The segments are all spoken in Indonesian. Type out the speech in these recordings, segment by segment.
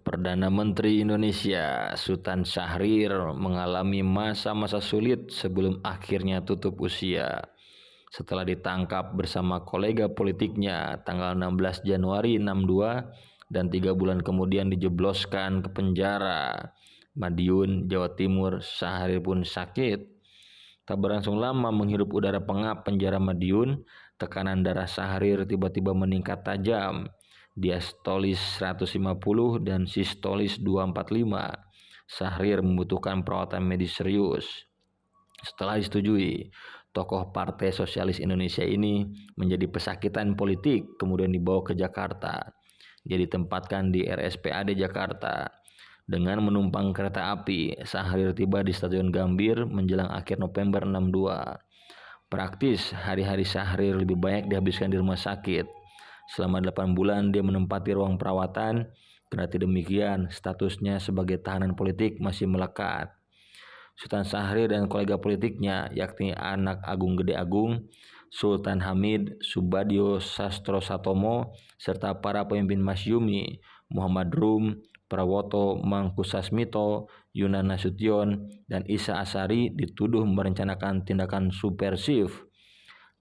Perdana Menteri Indonesia Sultan Syahrir mengalami masa-masa sulit sebelum akhirnya tutup usia. Setelah ditangkap bersama kolega politiknya tanggal 16 Januari 62 dan 3 bulan kemudian dijebloskan ke penjara Madiun, Jawa Timur, Syahrir pun sakit. Tak berlangsung lama menghirup udara pengap penjara Madiun, tekanan darah Syahrir tiba-tiba meningkat tajam. Diastolis 150 dan sistolis 245. Syahrir membutuhkan perawatan medis serius. Setelah disetujui, tokoh Partai Sosialis Indonesia ini menjadi pesakitan politik, kemudian dibawa ke Jakarta. Dia ditempatkan di RSPAD Jakarta. Dengan menumpang kereta api, Syahrir tiba di Stasiun Gambir menjelang akhir November 62. Praktis, hari-hari Syahrir lebih banyak dihabiskan di rumah sakit. Selama 8 bulan dia menempati ruang perawatan, kendati demikian statusnya sebagai tahanan politik masih melekat. Sultan Syahrir dan kolega politiknya, yakni anak Agung Gede Agung, Sultan Hamid, Subadio Sastrosatomo, serta para pemimpin Masyumi, Muhammad Rum, Prawoto Mangkusasmito, Yunan Nasution, dan Isa Asari dituduh merencanakan tindakan subversif.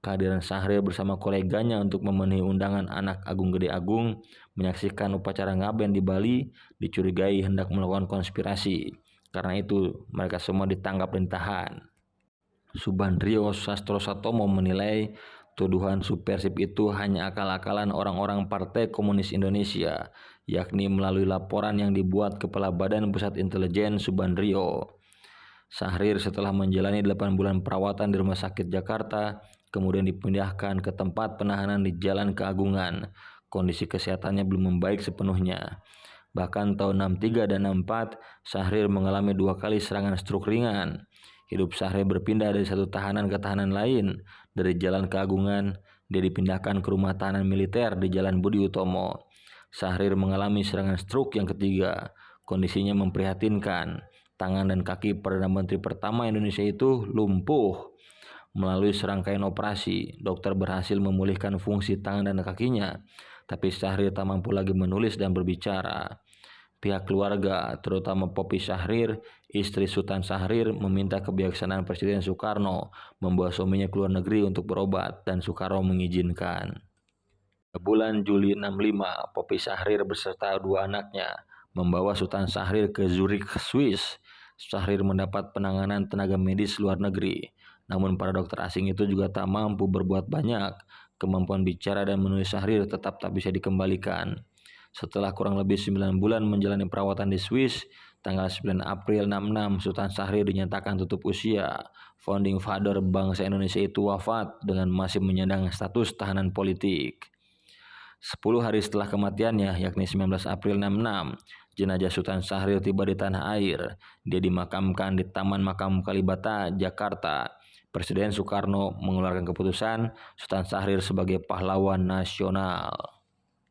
Kehadiran Syahrir bersama koleganya untuk memenuhi undangan anak Agung Gede Agung menyaksikan upacara ngaben di Bali dicurigai hendak melakukan konspirasi. Karena itu mereka semua ditangkap dan ditahan. Subandrio Sastrosatomo menilai tuduhan subversif itu hanya akal-akalan orang-orang Partai Komunis Indonesia, yakni melalui laporan yang dibuat Kepala Badan Pusat Intelijen Subandrio. Syahrir setelah menjalani 8 bulan perawatan di Rumah Sakit Jakarta, kemudian dipindahkan ke tempat penahanan di Jalan Keagungan. Kondisi kesehatannya belum membaik sepenuhnya. Bahkan tahun 63 dan 64, Syahrir mengalami 2 kali serangan stroke ringan. Hidup Syahrir berpindah dari satu tahanan ke tahanan lain. Dari Jalan Keagungan, dia dipindahkan ke rumah tahanan militer di Jalan Budi Utomo. Syahrir mengalami serangan stroke yang ketiga. Kondisinya memprihatinkan. Tangan dan kaki Perdana Menteri pertama Indonesia itu lumpuh. Melalui serangkaian operasi, dokter berhasil memulihkan fungsi tangan dan kakinya, tapi Syahrir tak mampu lagi menulis dan berbicara. Pihak keluarga, terutama Poppy Syahrir, istri Sultan Syahrir, meminta kebijaksanaan Presiden Soekarno membawa suaminya ke luar negeri untuk berobat, dan Soekarno mengizinkan. Bulan Juli 65, Poppy Syahrir beserta 2 anaknya membawa Sultan Syahrir ke Zurich, Swiss. Syahrir mendapat penanganan tenaga medis luar negeri. Namun para dokter asing itu juga tak mampu berbuat banyak. Kemampuan bicara dan menulis Syahrir tetap tak bisa dikembalikan. Setelah kurang lebih 9 bulan menjalani perawatan di Swiss, tanggal 9 April 66 Sultan Syahrir dinyatakan tutup usia. Founding father bangsa Indonesia itu wafat dengan masih menyandang status tahanan politik. 10 hari setelah kematiannya, yakni 19 April 66, jenazah Sultan Syahrir tiba di tanah air. Dia dimakamkan di Taman Makam Kalibata, Jakarta. Presiden Soekarno mengeluarkan keputusan Sultan Syahrir sebagai pahlawan nasional.